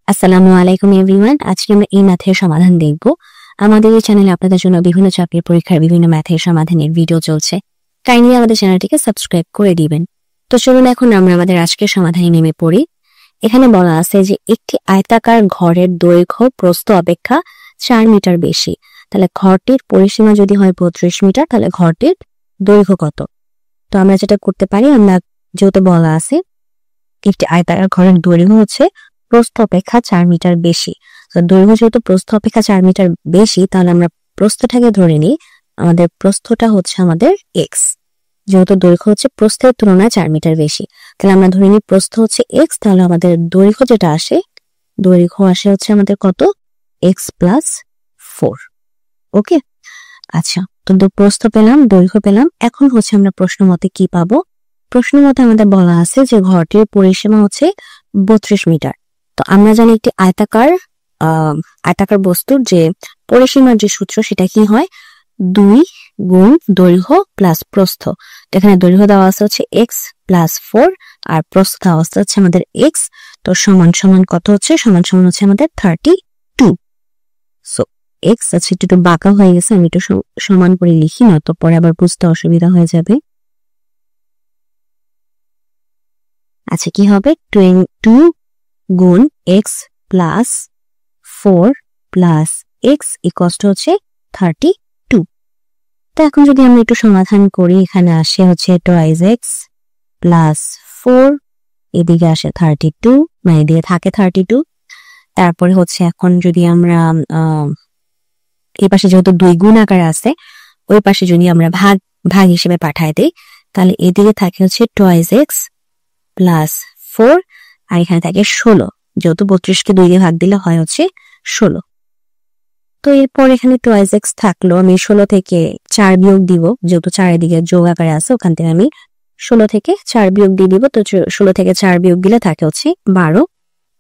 আসসালামু আলাইকুম এভরিওয়ান। আজকে আমরা এই ম্যাথের সমাধান দেখব। আমাদের এই চ্যানেলে আপনাদের জন্য বিভিন্ন চাকরির পরীক্ষার বিভিন্ন ম্যাথের সমাধানের ভিডিও চলছে। কাইন্ডলি আমাদের চ্যানেলটিকে সাবস্ক্রাইব করে দিবেন। তো চলুন এখন আমরা আমাদের আজকের সমাধানে নেমে পড়ি। এখানে বলা আছে যে একটি আয়তাকার ঘরের দৈর্ঘ্য প্রস্থ অপেক্ষা 4 মিটার বেশি। তাহলে ঘরটির পরিসীমা যদি হয় 32 মিটার, তাহলে ঘরটির দৈর্ঘ্য কত? তো আমরা যেটা করতে পারি, আমরা যেহেতু বলা আছে একটি আয়তাকার ঘরের দৈর্ঘ্য হচ্ছে প্রস্থ অপেক্ষা 4 মিটার বেশি, তো দৈর্ঘ্য যেহেতু প্রস্থ অপেক্ষা 4 মিটার বেশি, তাহলে আমরা প্রস্থটাকে ধরে নিই। আমাদের প্রস্থটা হচ্ছে আমাদের এক্স, যেহেতু দৈর্ঘ্য হচ্ছে প্রস্থের তুলনায় 4 মিটার বেশি, তাহলে আমরা ধরে নিই প্রস্থ হচ্ছে এক্স। তাহলে আমাদের দৈর্ঘ্য যেটা আসে, দৈর্ঘ্য আসে হচ্ছে আমাদের কত? X plus 4। ওকে, আচ্ছা, তো প্রস্থ পেলাম, দৈর্ঘ্য পেলাম। এখন হচ্ছে আমরা প্রশ্ন মতে কি পাবো? প্রশ্ন মতে আমাদের বলা আছে যে ঘরটির পরিসীমা হচ্ছে 32 মিটার। তো আমরা জানি একটি আয়তাকার বস্তুর যে পরিসীমার যে সূত্র, সেটা কি হয়? 2 গুণ দৈর্ঘ্য প্লাস প্রস্থ। এখানে দৈর্ঘ্য দেওয়া আছে হচ্ছে এক্স প্লাস 4 আর প্রস্থ দেওয়া আছে হচ্ছে আমাদের এক্স। তো সমান সমান কত হচ্ছে? সমান সমান হচ্ছে আমাদের 32। সো এক্স আছে একটু বাঁকা হয়ে গেছে, আমি একটু সমান করে লিখি, না তো পরে আবার বুঝতে অসুবিধা হয়ে যাবে। আচ্ছা, কি হবে? 22 গুণ x plus 4 plus x equals to হচ্ছে 32। তো এখন যদি আমরা একটু সমাধান করি, এখানে আসে হচ্ছে টুয়াইস এক্স প্লাস 4, এদিকে আসে 32, মানে এদিকে থাকে 32। তারপরে হচ্ছে এখন যদি আমরা এই পাশে যেহেতু 2 গুণ আকারে আছে, ওই পাশে যদি আমরা ভাগ হিসেবে পাঠাই দিই, তাহলে এদিকে থাকে হচ্ছে টুয়াইস এক্স প্লাস 4 আর এখানে থাকে 16, যেহেতু 32কে 2 দিয়ে ভাগ দিলে হয় হচ্ছে 16। তো এরপর এখানে টুয়াইস এক্স থাকলো, আমি 16 থেকে 4 বিয়োগ দিব, যেহেতু 4 এদিকে যোগ আকারে আছে, ওখান থেকে আমি 16 থেকে 4 বিয়োগ দিয়ে দিব। তো 16 থেকে 4 বিয়োগ দিলে থাকে হচ্ছে 12।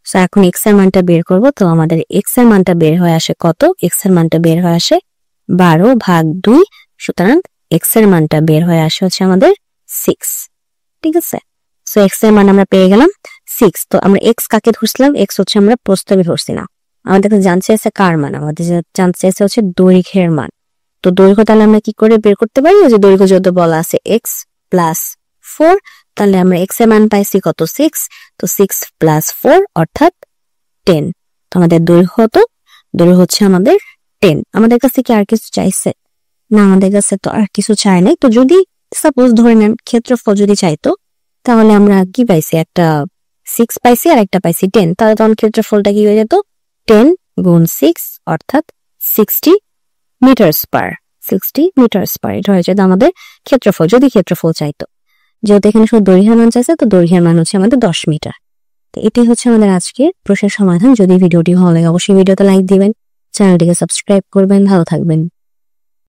তো এখন এক্স এর মানটা বের করব। তো আমাদের এক্স এর মানটা বের হয়ে আসে কত? এক্স এর মানটা বের হয়ে আসে 12 ভাগ 2, সুতরাং এক্স এর মানটা বের হয়ে আসে হচ্ছে আমাদের 6। ঠিক আছে, সো এক্স এর মান আমরা পেয়ে গেলাম 6। তো আমরা এক্স কাকে ধরছিলাম? এক্স হচ্ছে আমরা প্রস্থকে ধরছি না, আমাদের কাছে জানতে চাইছে কার মান? আমাদের জানতে চাইছে হচ্ছে দৈর্ঘ্যের মান। তো দৈর্ঘ্য তাহলে আমরা কি করে বের করতে পারি? যে দৈর্ঘ্য যেহেতু বলা আছে এক্স প্লাস 4, তাহলে আমরা এক্স এর মান পাইছি কত? 6। তো 6 প্লাস 4 অর্থাৎ 10। তো আমাদের দৈর্ঘ্য হচ্ছে আমাদের 10। আমাদের কাছে কি আর কিছু চাইছে? না, আমাদের কাছে তো আর কিছু চাই নাই। তো যদি সাপোজ ধরে নেন ক্ষেত্রফল যদি চাইতো, তাহলে আমরা কি পাইছি? একটা 6 পাইছি আর একটা পাইছি 10, তাহলে তখন ক্ষেত্রফলটা কি হয়ে যেত? 10 গুণ 6 অর্থাৎ 60 মিটার পার। 60 মিটার পার, এটা হয়ে যেত আমাদের ক্ষেত্রফল, যদি ক্ষেত্রফল চাইতো। যেহেতু এখানে শুধু দৈর্ঘ্যের মান চাইছে, তো দৈর্ঘ্যের মান হচ্ছে আমাদের 10 মিটার। তো এটাই হচ্ছে আমাদের আজকের প্রশ্নের সমাধান। যদি ভিডিওটি ভালো লাগে অবশ্যই ভিডিওতে লাইক দিবেন, চ্যানেলটিকে সাবস্ক্রাইব করবেন। ভালো থাকবেন।